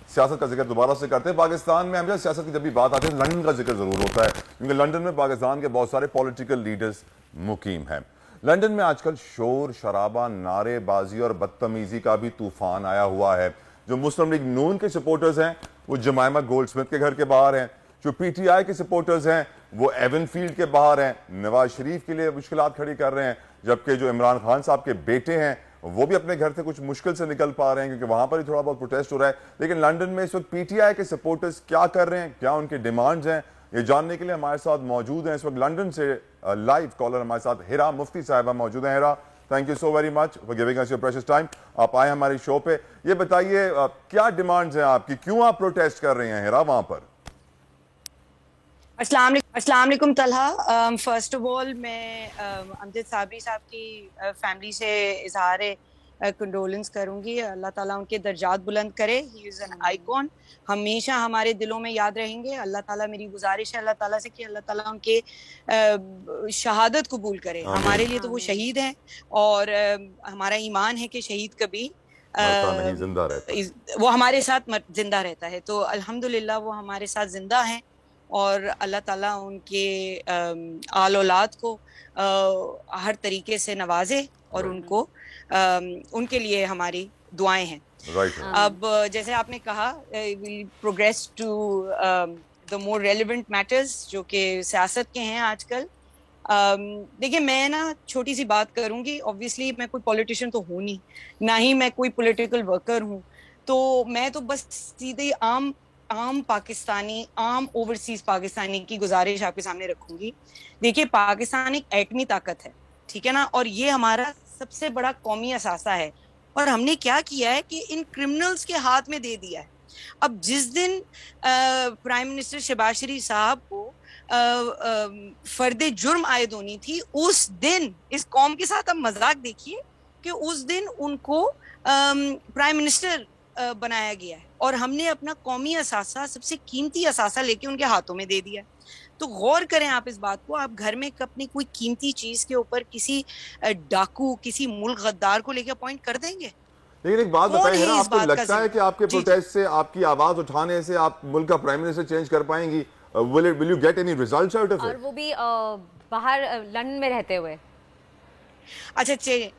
सियासत का जिक्र दोबारा से करते हैं। पाकिस्तान में हमेशा सियासत की जब भी बात आती है लंदन का जिक्र जरूर होता है, क्योंकि लंदन में पाकिस्तान के बहुत सारे पॉलिटिकल लीडर्स मुकीम हैं। लंदन में आजकल शोर शराबा, नारेबाजी और बदतमीजी का भी तूफान आया हुआ है। जो मुस्लिम लीग नून के सपोर्टर्स हैं वो जमाइमा गोल्डस्मिथ के घर के बाहर हैं, जो पीटीआई के सपोर्टर्स हैं वो एवनफील्ड के बाहर हैं, नवाज शरीफ के लिए मुश्किलात खड़ी कर रहे हैं, जबकि जो इमरान खान साहब के बेटे हैं वो भी अपने घर से कुछ मुश्किल से निकल पा रहे हैं, क्योंकि वहां पर ही थोड़ा बहुत प्रोटेस्ट हो रहा है। लेकिन लंदन में इस वक्त पीटीआई के सपोर्टर्स क्या कर रहे हैं, क्या उनके डिमांड्स हैं, ये जानने के लिए हमारे साथ मौजूद हैं इस वक्त लंदन से लाइव कॉलर हमारे साथ हिरा मुफ्ती साहिबा मौजूद हैं। Hira, thank you so very much for giving us your precious time. आप आए हमारे शो पे, ये बताइए क्या डिमांड्स हैं आपकी, क्यों आप प्रोटेस्ट कर रहे हैं हिरा वहां पर? अस्सलाम वालेकुम तलहा। फर्स्ट ऑफ ऑल मैं अमजद साबरी साहब की फैमिली से इजहार कंडोलेंस करूंगी। अल्लाह ताला उनके दर्जात बुलंद करे। ही इज़ एन आइकॉन, हमेशा हमारे दिलों में याद रहेंगे। अल्लाह ताला, मेरी गुजारिश है अल्लाह ताला से कि अल्लाह ताला उनके शहादत कबूल करे। हमारे लिए तो वो शहीद हैं और हमारा ईमान है कि शहीद कभी नहीं जिंदा रहता, वो हमारे साथ जिंदा रहता है। तो अल्हम्दुलिल्लाह वो हमारे साथ जिंदा हैं और अल्लाह ताला उनके आल औलाद को हर तरीके से नवाजे और उनको उनके लिए हमारी दुआएं हैं। अब जैसे आपने कहा, progress to the more relevant matters जो कि सियासत के हैं आजकल। देखिए, मैं ना छोटी सी बात करूंगी। ऑब्वियसली मैं कोई पॉलिटिशियन तो हूँ नहीं, ना ही मैं कोई पॉलिटिकल वर्कर हूँ, तो मैं तो बस सीधे आम पाकिस्तानी, आम ओवरसीज पाकिस्तानी की गुजारिश आपके सामने रखूंगी। देखिए, पाकिस्तान एक एटमी ताकत है, ठीक है ना, और ये हमारा सबसे बड़ा कौमी असासा है। और हमने क्या किया है कि इन क्रिमिनल्स के हाथ में दे दिया है। अब जिस दिन प्राइम मिनिस्टर शहबाज शरीफ साहब को फर्दे जुर्म आयद होनी थी, उस दिन इस कौम के साथ अब मजाक देखिए कि उस दिन उनको प्राइम मिनिस्टर बनाया गया है और हमने अपना कौमी असासा, सबसे कीमती असासा लेके उनके हाथों में दे दिया। तो गौर करें आप इस बात को। आप घर में अपनी कोई कीमती चीज के ऊपर किसी डाकू, किसी मुल्क गद्दार को लेके अपॉइंट कर देंगे? लेकिन एक बात बताइए ना, आपको लगता है कि आपके प्रोटेस्ट से, आपकी आवाज उठाने से आप मुल्क का प्राइम मिनिस्टर चेंज कर पाएंगी? Will you get any results out of it? और वो भी बाहर लंदन में रहते हुए। अच्छा,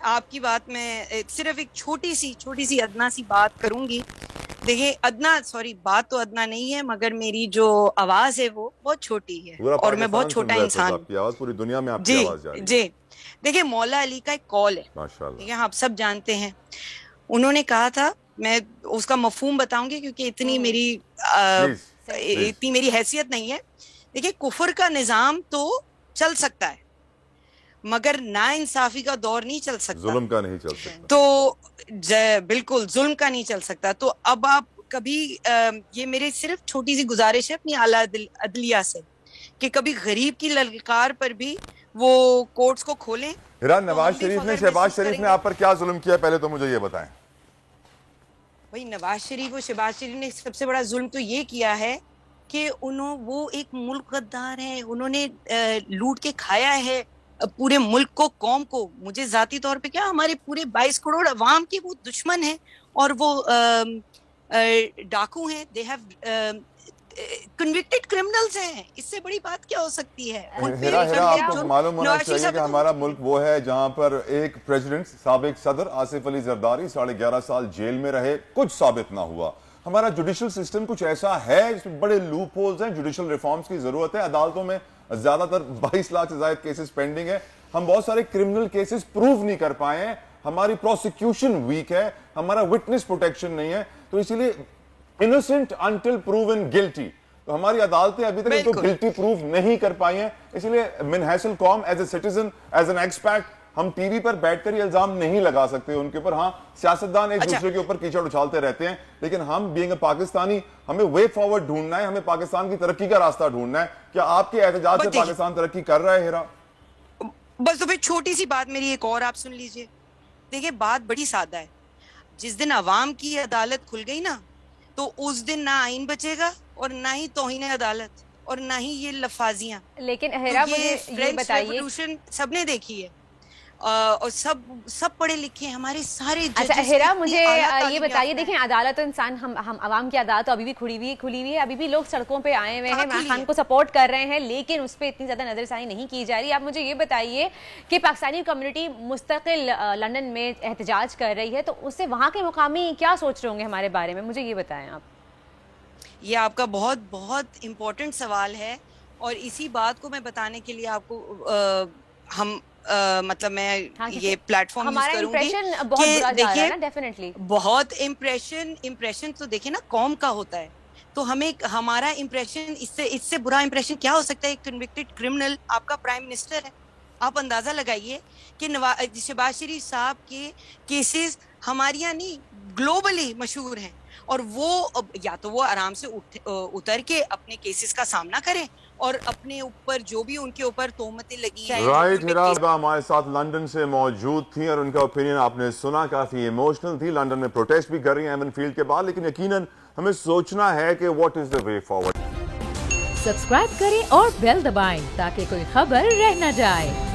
आपकी बात में सिर्फ एक छोटी सी अदना सी बात करूंगी। देखिए, बात तो अदना नहीं है, मगर मेरी जो आवाज है वो बहुत छोटी है और मैं बहुत छोटा इंसान। आपकी आवाज पूरी दुनिया में आपकी आवाज जा रही है। जी, देखिए, मौला अली का एक कॉल है, ठीक है, आप सब जानते हैं। उन्होंने कहा था, मैं उसका मफहूम बताऊंगी क्योंकि इतनी मेरी हैसियत नहीं है। देखिए, कुफर का निजाम तो चल सकता है मगर नाइंसाफी का दौर नहीं चल सकता, जुल्म का नहीं चल सकता। तो बिल्कुल जुल्म का नहीं चल सकता। तो अब आप कभी ये मेरी सिर्फ छोटी सी गुजारिश है अपनी आला अदलिया से कि कभी गरीब की ललकार पर भी वो कोर्ट्स को खोलें। हिरा, नवाज शरीफ ने, शहबाज शरीफ ने आप पर क्या जुल्म किया, पहले तो मुझे ये बताएं। भाई, नवाज शरीफ और शहबाज शरीफ ने सबसे बड़ा जुल्म तो ये किया है कि वो एक मुल्क गद्दार है। उन्होंने लूट के खाया है पूरे मुल्क को, कौम को। मुझे जाती तौर पे क्या, हमारे पूरे 22 करोड़ अवाम के वो दुश्मन हैं और वो डाकू हैं। दे हैव कन्विक्टेड क्रिमिनल्स हैं। इससे बड़ी बात क्या हो सकती है? हिरा, आपको मालूम होना चाहिए कि हमारा मुल्क वो है जहां पर एक प्रेसिडेंट, साबिक सदर आसिफ अली जरदारी 11.5 साल जेल में रहे, कुछ साबित ना हुआ। हमारा जुडिशल सिस्टम कुछ ऐसा है जिसमें बड़े लूप होल्स हैं, जुडिशल रिफॉर्म्स की जरूरत है। अदालतों में ज्यादातर 22 लाख से ज्यादा केसेस पेंडिंग है। हम बहुत सारे क्रिमिनल केसेस प्रूव नहीं कर पाए हैं, हमारी प्रोसिक्यूशन वीक है, हमारा विटनेस प्रोटेक्शन नहीं है। तो इसीलिए इनोसेंट अंटिल प्रूवन गिल्टी, तो हमारी अदालतें अभी तक इनको गिल्टी प्रूव नहीं कर पाई हैं। इसलिए मिन हैसल कौम, as a citizen, as an expert, हम टीवी पर बैठकर ये इल्जाम नहीं लगा सकते उनके ऊपर। हाँ, सियासतदान एक दूसरे के ऊपर कीचड़ उछालते रहते हैं, लेकिन हम बीइंग अ पाकिस्तानी, हमें वे फॉरवर्ड ढूंढना है, हमें पाकिस्तान की तरक्की का रास्ता ढूंढना है। क्या आपके एहतजाज से पाकिस्तान तरक्की कर रहा है हिरा? बस तो फिर छोटी सी बात मेरी एक और आप सुन लीजिए। देखिए, बात बड़ी सादा है। जिस दिन अवाम की अदालत खुल गई ना, तो उस दिन ना आइन बचेगा और ना ही तौहीन अदालत और ना ही ये लफाजियां। लेकिन हिरा, मुझे ये बताइए, सबने देखी है। और सब पढ़े लिखे हैं, हमारे सारे अच्छा जजेस हिरा, इतने मुझे आला ये तालीम बताइए, याफ्ता देखें हैं। अदालत तो इंसान, हम आवाम की अदालत तो अभी भी खुली हुई है, अभी भी लोग सड़कों पे आए हुए हैं, इमरान खान को सपोर्ट कर रहे हैं, लेकिन उस पर इतनी ज़्यादा नज़रसानी नहीं की जा रही। आप मुझे ये बताइए कि पाकिस्तानी कम्युनिटी मुस्तकिल लंदन में एहतजाज कर रही है, तो उससे वहाँ के मुकामी क्या सोच रहे होंगे हमारे बारे में, मुझे ये बताएं आप। ये आपका बहुत बहुत इम्पोर्टेंट सवाल है, और इसी बात को मैं बताने के लिए आपको मतलब मैं हाँ, ये प्लेटफॉर्म यूज हमारा करूंगी इंप्रेशन बहुत बुरा जा रहा है ना, डेफिनेटली बहुत इम्प्रेशन तो देखिए ना कौम का होता है, तो हमें हमारा इम्प्रेशन इससे बुरा इम्प्रेशन क्या हो सकता है? एक कन्विक्टेड क्रिमिनल आपका प्राइम मिनिस्टर है। आप अंदाजा लगाइए कि शहबाज शरीफ साहब के केसेस हमारे यहाँ नहीं ग्लोबली मशहूर हैं, और वो या तो वो आराम से उतर के अपने केसेस का सामना करें, और अपने ऊपर जो भी उनके ऊपर तोहमतें लगी हैं, राइट, हिरा हमारे साथ लंदन से मौजूद थी और उनका ओपिनियन आपने सुना, काफी इमोशनल थी। लंदन में प्रोटेस्ट भी कर रही हैं एमन फील्ड के बाद, लेकिन यकीनन हमें सोचना है कि what is the way forward. Subscribe करें और बेल दबाएं ताकि कोई खबर रह न जाए।